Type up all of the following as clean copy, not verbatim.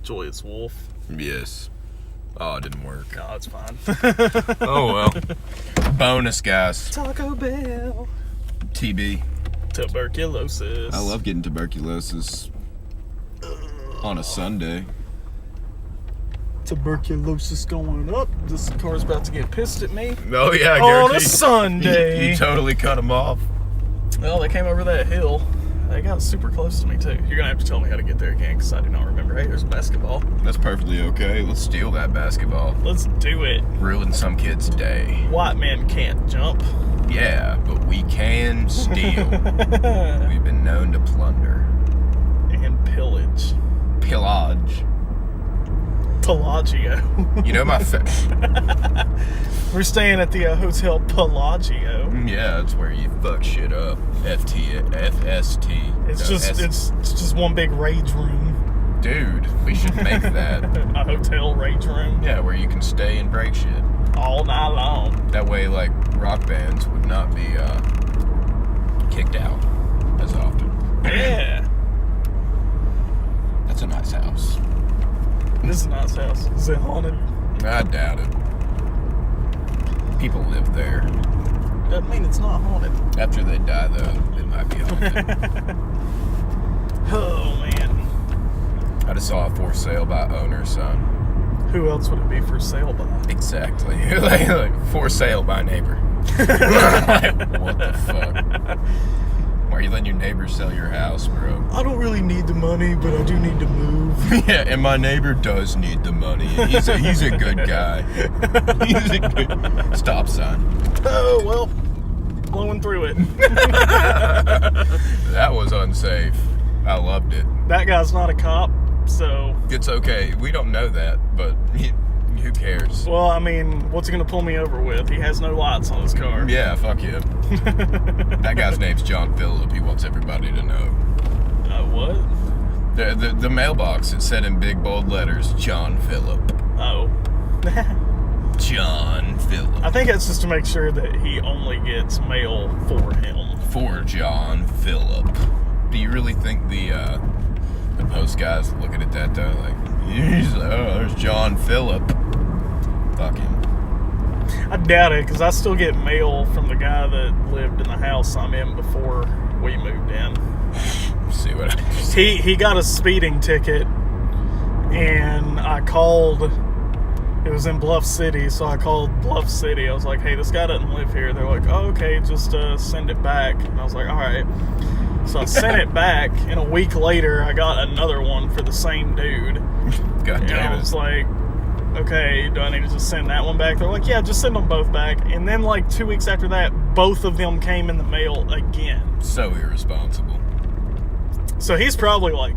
Joyous Wolf. Yes. Oh, it didn't work. No, it's fine. Oh, well. Bonus, guys. Taco Bell. TB. Tuberculosis. I love getting tuberculosis on a Sunday. Tuberculosis going up. This car's about to get pissed at me. Oh, yeah, I on a Sunday. You totally cut them off. Well, they came over that hill. They got super close to me, too. You're going to have to tell me how to get there again, because I do not remember. Hey, there's a basketball. That's perfectly okay. Let's steal that basketball. Let's do it. Ruin some kid's day. White men can't jump. Yeah, but we can steal. We've been known to plunder. And pillage. Pillage. Pelagio. You know my We're staying at the Hotel Pelagio. Yeah, it's where you fuck shit up. FST. It's just one big rage room. Dude, we should make that. A hotel rage room. Yeah, where you can stay and break shit. All night long. That way, like, rock bands would not be kicked out as often. Yeah. That's a nice house. This is a nice house. Is it haunted? I doubt it. People live there. Doesn't mean it's not haunted. After they die, though, it might be haunted. Oh, man. I just saw a for sale by owner, son. Who else would it be for sale by? Exactly. like for sale by neighbor. Like, what the fuck? Why are you letting your neighbor sell your house, bro? I don't really need the money, but I do need to move. Yeah, and my neighbor does need the money. He's a good guy. He's a good stop sign. Oh, well, blowing through it. That was unsafe. I loved it. That guy's not a cop, so... It's okay. We don't know that, but who cares? Well, I mean, what's he going to pull me over with? He has no lights on his car. Yeah, fuck him. That guy's name's John Phillip. He wants everybody to know. What? The mailbox, it said in big bold letters, John Phillip. Oh. John Phillip. I think that's just to make sure that he only gets mail for him. For John Phillip. Do you really think the post guy's looking at that though? Like, he's like, oh, there's John Phillip. Fuck him. I doubt it, because I still get mail from the guy that lived in the house I'm in before we moved in. See what happens. He got a speeding ticket, and I called. It was in Bluff City, so I called Bluff City. I was like, hey, this guy doesn't live here. They're like, oh, okay, just send it back. And I was like, all right. So I sent it back, and a week later, I got another one for the same dude. God damn it. And I was like, okay, do I need to just send that one back? They're like, yeah, just send them both back. And then, like, 2 weeks after that, both of them came in the mail again. So irresponsible. So he's probably, like,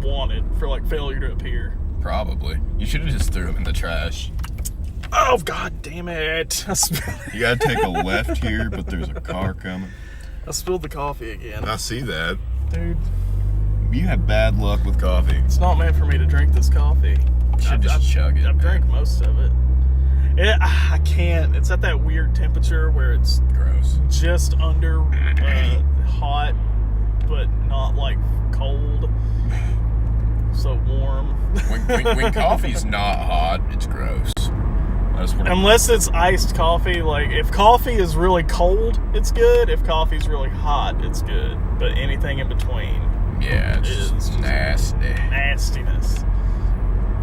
wanted for, like, failure to appear. Probably. You should have just threw him in the trash. Oh, god damn it. You gotta take a left here, but there's a car coming. I spilled the coffee again. I see that. Dude. You have bad luck with coffee. It's not meant for me to drink this coffee. You should just chug it. I've drank most of it. I can't. It's at that weird temperature where it's gross. Just under hot, but not like cold. So warm. When coffee's not hot, it's gross. Unless it's iced coffee. Like, if coffee is really cold, it's good. If coffee's really hot, it's good. But anything in between, yeah, it's just nasty. Nastiness.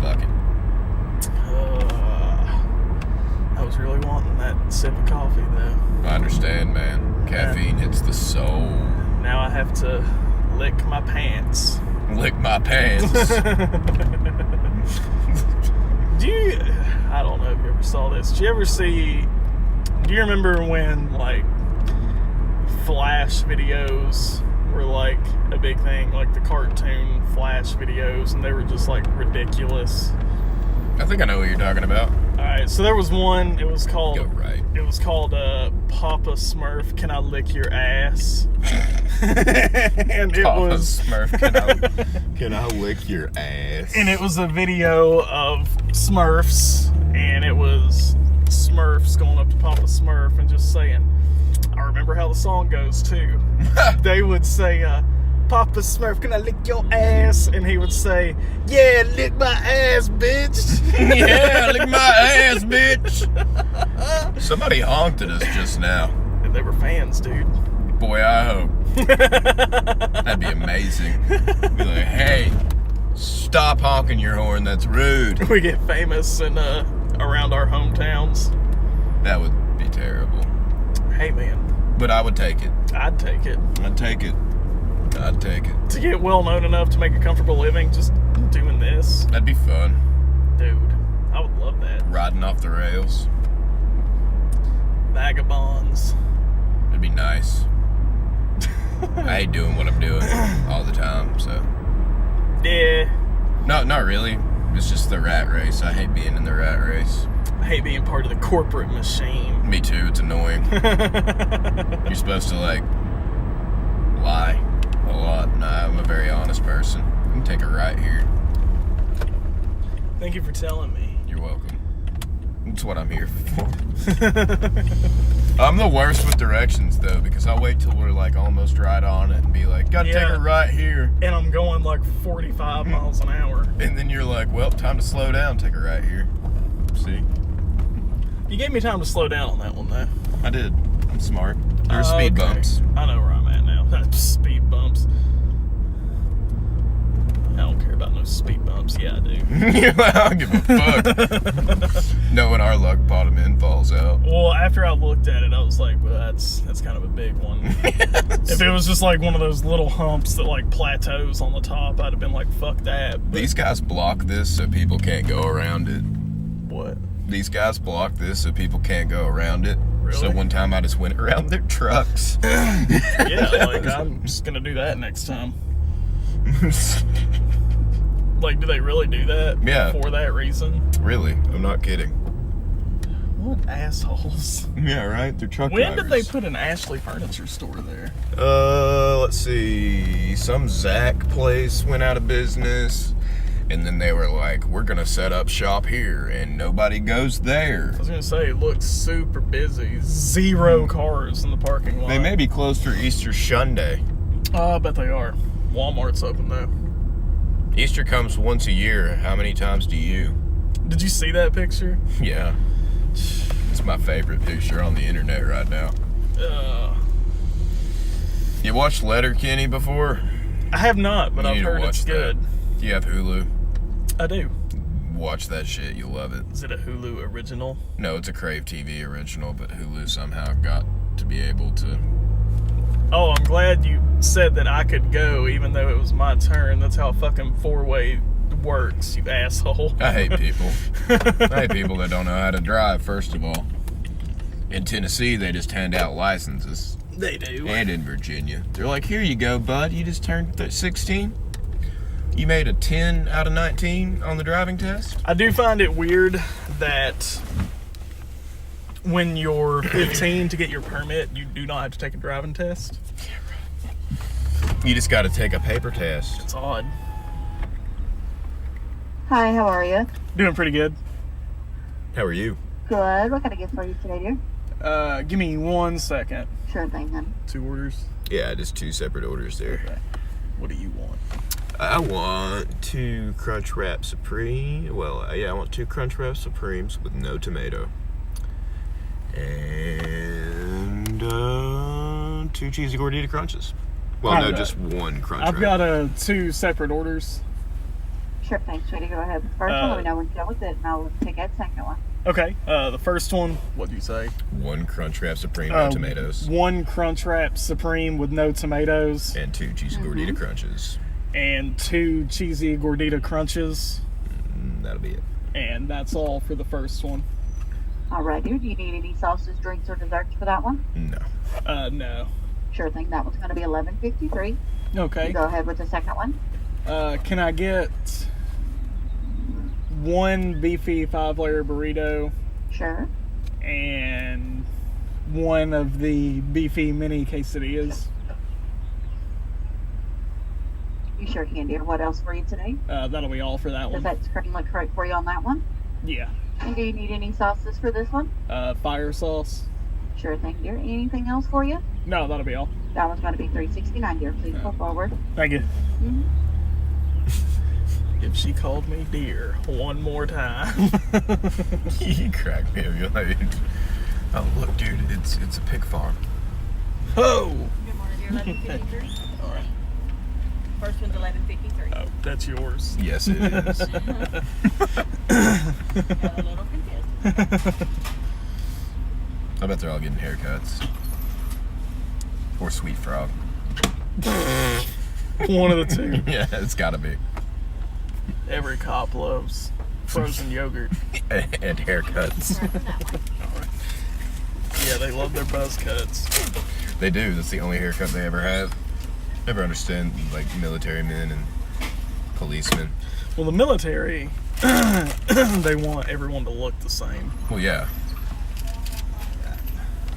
Fuck it. I was really wanting that sip of coffee, though. I understand, man. Caffeine hits the soul. Now I have to lick my pants. Lick my pants. I don't know if you ever saw this. Do you remember when, like, Flash videos were, like, a big thing? Like, the cartoon Flash videos, and they were just, like, ridiculous. I think I know what you're talking about. Alright, so there was one, it was called... Go right. It was called, Papa Smurf, Can I Lick Your Ass? And it Papa was... Smurf, can I lick your ass? And it was a video of Smurfs, and it was Smurfs going up to Papa Smurf and just saying, I remember how the song goes, too. They would say, Papa Smurf, can I lick your ass? And he would say, yeah, lick my ass, bitch. Yeah, lick my ass, bitch. Somebody honked at us just now. And they were fans, dude. Boy, I hope. That'd be amazing. Be like, hey, stop honking your horn. That's rude. We get famous and around our hometowns. That would be terrible. Hey, man. But I would take it. I'd take it. I'd take it. I'd take it. To get well known enough to make a comfortable living just doing this. That'd be fun. Dude, I would love that. Riding off the rails. Vagabonds. It'd be nice. I hate doing what I'm doing all the time, so. Yeah. No, not really. It's just the rat race. I hate being in the rat race. I hate being part of the corporate machine. Me too, it's annoying. You're supposed to, like, lie a lot. Nah, I'm a very honest person. I can take a right here. Thank you for telling me. You're welcome. That's what I'm here for. I'm the worst with directions, though, because I'll wait till we're, like, almost right on it and be like, gotta take a right here. And I'm going, like, 45 miles an hour. And then you're like, well, time to slow down, take a right here. See? You gave me time to slow down on that one, though. I did. I'm smart. There's speed bumps. I know where I'm at now. Speed bumps. I don't care about no speed bumps. Yeah, I do. I don't give a fuck. No, when our luck bottom end falls out. Well, after I looked at it, I was like, well, that's kind of a big one. If it was just like one of those little humps that like plateaus on the top, I'd have been like, fuck that. But These guys block this so people can't go around it. what? These guys block this so people can't go around it. Really? So one time I just went around their trucks. Yeah, like I'm just gonna do that next time. Like, do they really do that? Yeah. For that reason? Really? I'm not kidding. What assholes? Yeah, right? They're truck When drivers. did they put an Ashley furniture store there? Let's see. Some Zach place went out of business. And then they were like, we're going to set up shop here. And nobody goes there. I was gonna say, it looks super busy. 0 cars in the parking lot. They may be closed for Easter Sunday. Oh, I bet they are. Walmart's open though. Easter comes once a year. How many times do you? Did you see that picture? Yeah. It's my favorite picture on the internet right now. You watched Letterkenny before? I have not, but You I've need to heard watch it's good. that. Do you have Hulu? I do. Watch that shit. You'll love it. Is it a Hulu original? No, it's a Crave TV original, but Hulu somehow got to be able to. Oh, I'm glad you said that I could go even though it was my turn. That's how fucking four-way works, you asshole. I hate people. I hate people that don't know how to drive, first of all. In Tennessee, they just hand out licenses. They do. And in Virginia. They're like, here you go, bud. You just turned 16. You made a 10 out of 19 on the driving test. I do find it weird that when you're 15 to get your permit, you do not have to take a driving test. You just got to take a paper test. It's odd. Hi, how are you? Doing pretty good. How are you? Good. What can I get for you today, dear? Give me 1 second. Sure thing, honey. 2 orders. Yeah, just 2 separate orders there. Okay. What do you want? I want 2 Crunchwrap Supreme. Well, yeah, I want 2 Crunchwrap Supremes with no tomato. And 2 cheesy gordita crunches. Well, no, just 1 Crunchwrap. I've got 2 separate orders. Sure thing, sweetie. Go ahead with the first one. Let me know when you're done with it, and I'll take that second one. Okay. The first one, what do you say? 1 Crunchwrap Supreme, no tomatoes. 1 Crunchwrap Supreme with no tomatoes. And 2 cheesy gordita crunches. And 2 cheesy gordita crunches. That'll be it. And that's all for the first one. All right, dear. Do you need any sauces, drinks, or desserts for that one? No. No. Sure thing. That one's going to be $11.53. Okay. Go ahead with the second one. Can I get 1 beefy 5-layer burrito Sure. and 1 of the beefy mini quesadillas? You sure can, dear. What else for you today? That'll be all for that Does one. that screen look correct for you on that one? Yeah. And do you need any sauces for this one? Fire sauce? Sure thing, dear. Anything else for you? No, that'll be all. That one's going to be $369, dear. Please go forward. Thank you. Mm-hmm. If she called me dear one more time. You crack me up. You're like, oh look, dude, it's a pig farm. Oh! Good morning, dear. 1153. All right. First one's 1153. Oh, that's yours. Yes, it is. Got a little confused. I bet they're all getting haircuts. Or Sweet Frog. One of the two. Yeah, it's gotta be. Every cop loves frozen yogurt. And haircuts. First one, that one. All right. Yeah, they love their buzz cuts. They do. That's the only haircut they ever have. Never understand, like, military men and policemen. Well, the military, they want everyone to look the same. Well, yeah.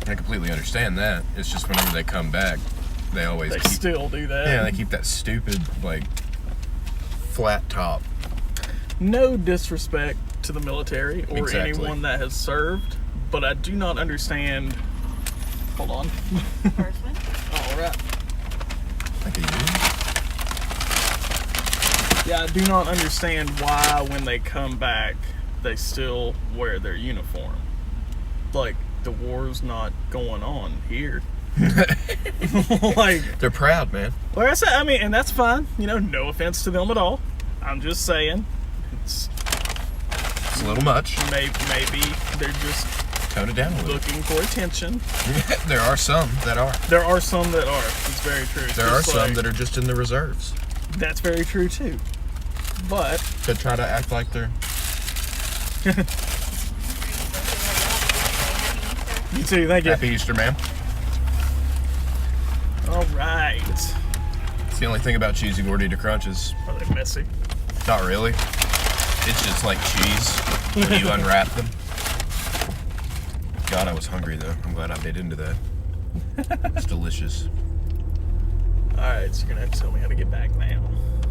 I completely understand that. It's just whenever they come back, they always They keep... still do that. Yeah, they keep that stupid, like, flat top. No disrespect to the military or Exactly. anyone that has served, but I do not understand. Hold on. First one. All right. Like a Yeah, I do not understand why when they come back, they still wear their uniform. Like, the war's not going on here. Like, They're proud, man. like I said, I mean, and that's fine. You know, no offense to them at all. I'm just saying, it's It's a little much. maybe they're just Tone it down a little. looking for attention. There are some that are. There are some that are. It's very true. There are some that are just in the reserves. That's very true too. But To try to act like they're... you too. Thank you. Happy Easter, ma'am. All right. It's the only thing about cheesy gordita crunches. Are they messy? Not really. It's just like cheese when you unwrap them. God, I was hungry though. I'm glad I bit into that. It's delicious. All right. So you're gonna have to tell me how to get back now.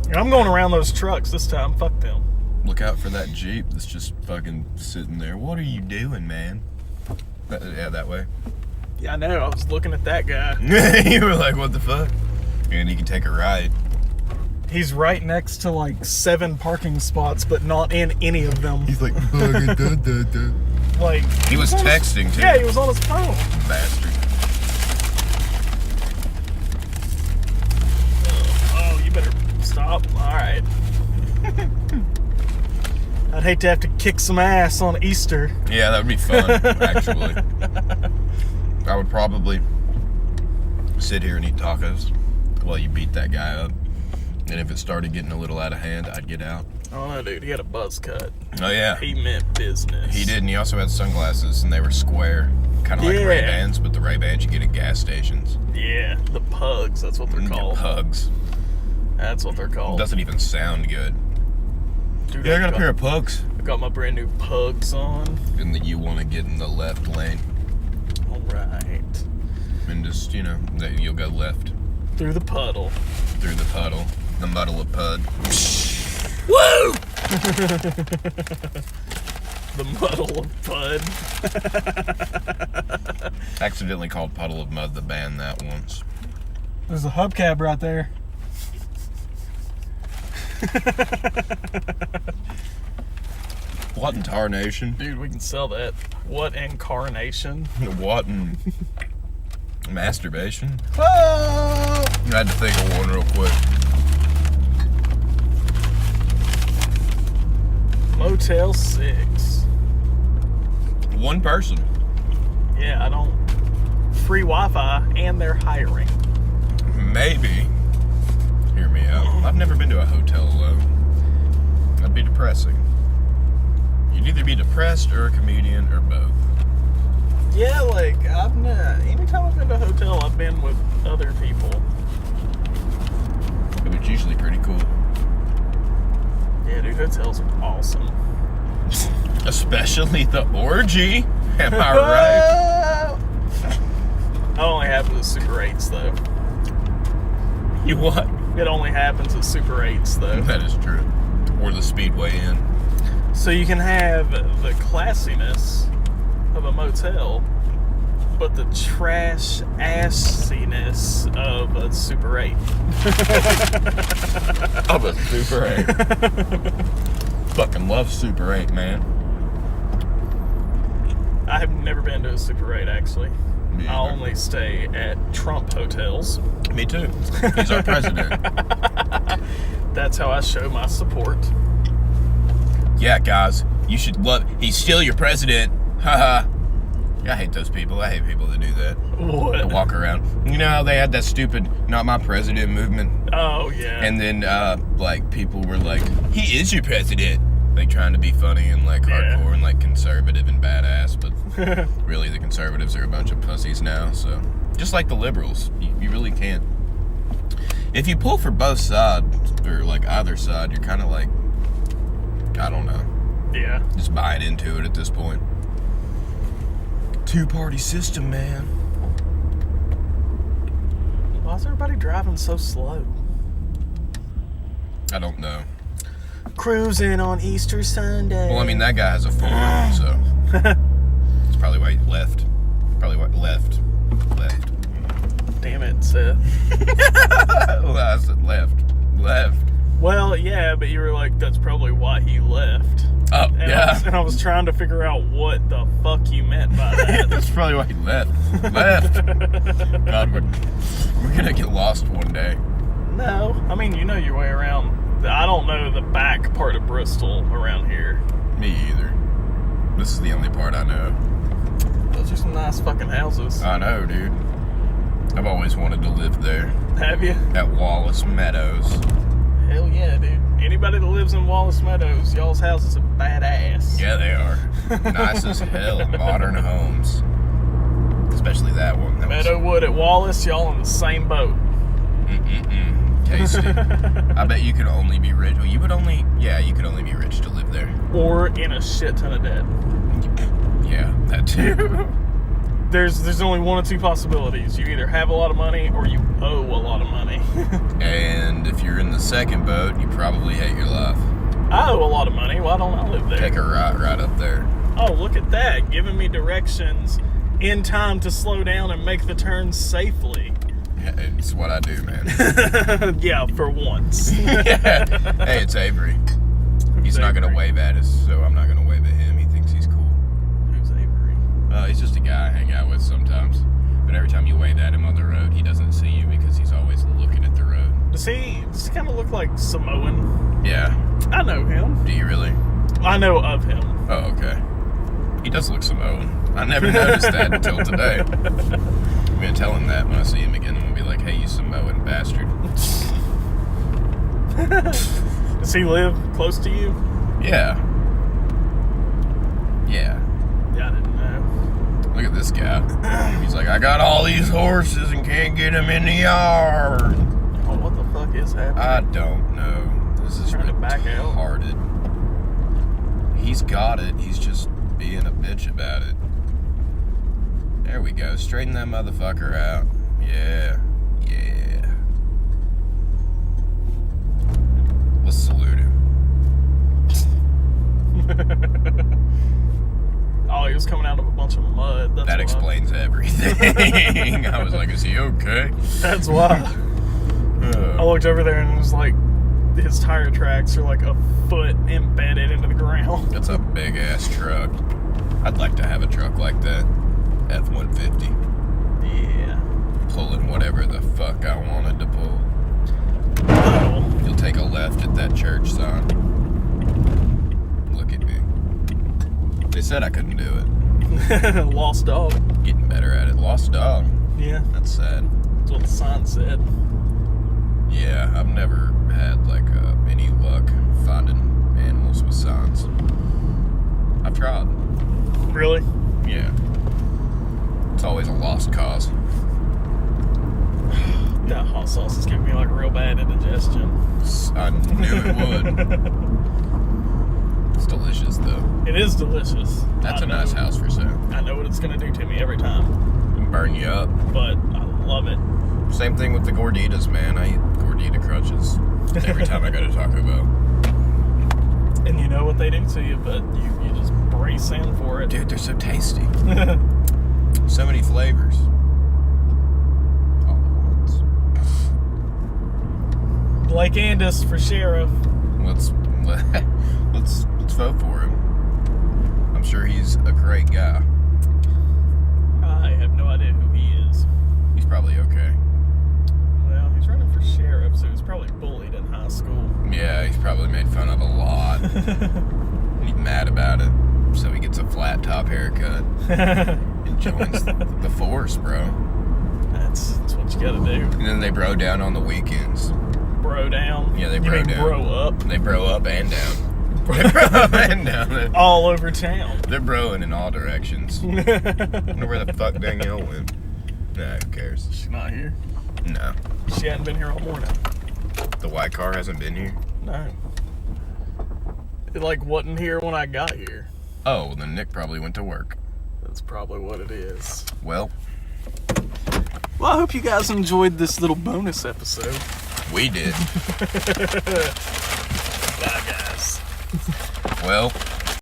And I'm going around those trucks this time. Fuck them. Look out for that Jeep that's just fucking sitting there. What are you doing, man? Yeah, that way. Yeah, I know. I was looking at that guy. You were like, what the fuck? And you can take a right. He's right next to like 7 parking spots, but not in any of them. He's like, Like he was on his- texting too. Yeah, he was on his phone. Bastard. Oh, you better stop. All right. I'd hate to have to kick some ass on Easter. Yeah, that would be fun, actually. I would probably sit here and eat tacos while you beat that guy up. And if it started getting a little out of hand, I'd get out. Oh no, dude, he had a buzz cut. Oh, yeah. He meant business. He did, and he also had sunglasses, and they were square. Kind of like Yeah. Ray-Bans, but the Ray-Bans you get at gas stations. Yeah, the pugs. That's what they're And called. pugs. That's what they're called. Doesn't even sound good. Dude, Yeah, I got a pair of pugs. I got my brand new pugs on. And that you want to get in the left lane. All right. And just, you know, that you'll go left Through the puddle. through the puddle. The muddle of pud. Woo! The muddle of Bud. Accidentally called Puddle of Mud the band that once. There's a hubcap right there. What in tarnation? Dude, we can sell that. What incarnation? What in masturbation? Oh! I had to think of one real quick. Motel 6. One person. Yeah, I don't. Free Wi-Fi, and they're hiring. Maybe. Hear me out. I've never been to a hotel alone. That'd be depressing. You'd either be depressed or a comedian or both. Yeah, like I've not. Anytime I've been to a hotel, I've been with other people. But it's usually pretty cool. Yeah, dude, hotels are awesome. Especially the orgy. Am I right? That only happens at Super 8s, though. You what? It only happens at Super 8s, though. That is true. Or the Speedway Inn. So you can have the classiness of a motel, but the trash assiness of a Super 8. Of a Super 8. Fucking love Super 8, man. I have never been to a Super 8, actually. Me I either. only stay at Trump hotels. Me too. He's our president. That's how I show my support. Yeah, guys, you should love. He's still your president. Haha. I hate those people. I hate people that do that. What? That walk around. You know how they had that stupid "Not My President" movement, Oh, yeah. and then like people were like, "He is your president," like trying to be funny and like hardcore and like conservative and badass, but really the conservatives are a bunch of pussies now. So just like the liberals, you really can't. If you pull for both sides or like either side, you're kind of like, I don't know, Yeah. just buying into it at this point. Two-party system, man. Why is everybody driving so slow? I don't know. Cruising on Easter Sunday. Well, I mean, that guy has a Ford, so that's probably why he left. Probably why left. Damn it, Seth. Well, I said left. Well, yeah, but you were like, that's probably why he left. Oh, And yeah. I was trying to figure out what the fuck you meant by that. That's probably why he left. God, we're gonna get lost one day. No, I mean, you know your way around. I don't know the back part of Bristol around here. Me either. This is the only part I know. Those are some nice fucking houses. I know, dude. I've always wanted to live there. Have you? At Wallace Meadows. Hell yeah, dude. Anybody that lives in Wallace Meadows, y'all's houses are badass. Yeah, they are. Nice as hell. Modern homes. Especially that one. That was Meadowwood at Wallace, y'all in the same boat. tasty. I bet you could only be rich. Well, you could only be rich to live there. Or in a shit ton of debt. Yeah, that too. There's only one of two possibilities. You either have a lot of money or you owe a lot of money. And if you're in the second boat, you probably hate your life. I owe a lot of money. Why don't I live there? Take a right up there. Oh, look at that. Giving me directions in time to slow down and make the turn safely. Yeah, it's what I do, man. Yeah, for once. Yeah. Hey, it's Avery. He's not gonna Avery? wave at us, so I'm not gonna wave at him. He thinks he's cool. Who's Avery? He's just a guy I hang out with sometimes. But every time you wave at him on the road, he doesn't see you because he's always looking at the road. Does he kind of look like Samoan? Yeah. I know him. Do you really? I know of him. Oh, okay. He does look Samoan. I never noticed that until today. I'm gonna tell him that when I see him again. I'm gonna be like, "Hey, you Samoan bastard." Does he live close to you? Yeah. Yeah. Yeah, I didn't know. Look at this guy. He's like, "I got all these horses and can't get them in the yard." Oh, what the fuck is happening? I don't know. This is Trying to back out. retarded. He's got it. He's just being a bitch about it. There we go. Straighten that motherfucker out. Yeah. Yeah. Let's salute him. Oh, he was coming out of a bunch of mud. That's That why. explains everything. I was like, is he okay? That's why. I looked over there and it was like his tire tracks are like a foot embedded into the ground. That's a big ass truck. I'd like to have a truck like that. F-150. Yeah. Pulling whatever the fuck I wanted to pull. Oh. You'll take a left at that church sign. Look at me. They said I couldn't do it. Lost dog. Getting better at it. Lost dog. Yeah, That's sad. that's what the sign said. Yeah, I've never had like any luck finding animals with signs. I've tried. Really? Yeah. It's always a lost cause. That hot sauce is giving me like real bad indigestion. I knew it would. It's delicious though. It is delicious. That's I a nice know- house for sale. I know what it's gonna do to me every time, Burn you up. but I love it. Same thing with the gorditas, man. I eat gordita crunches every time I go to Taco Bell. And you know what they do to you, but you just brace in for it. Dude, they're so tasty. So many flavors. All at once. Blake Andis for sheriff. Let's vote for him. I'm sure he's a great guy. I have no idea who he is. He's probably okay. Well, he's running for sheriff, so he's probably bullied in high school. Yeah, he's probably made fun of a lot. And he's mad about it. So he gets a flat top haircut. And joins the force, bro. That's what you gotta do. And then they bro down on the weekends. Bro down. Yeah, they You bro mean down. Bro up. They bro up and down. They bro up and down. All over town. They're broing in all directions. I wonder where the fuck Danielle went. Nah, who cares? She's not here. No. She hadn't been here all morning. The white car hasn't been here? No. It wasn't here when I got here. Oh, well, then Nick probably went to work. That's probably what it is. Well, Well, I hope you guys enjoyed this little bonus episode. we did. Bye, guys. Well,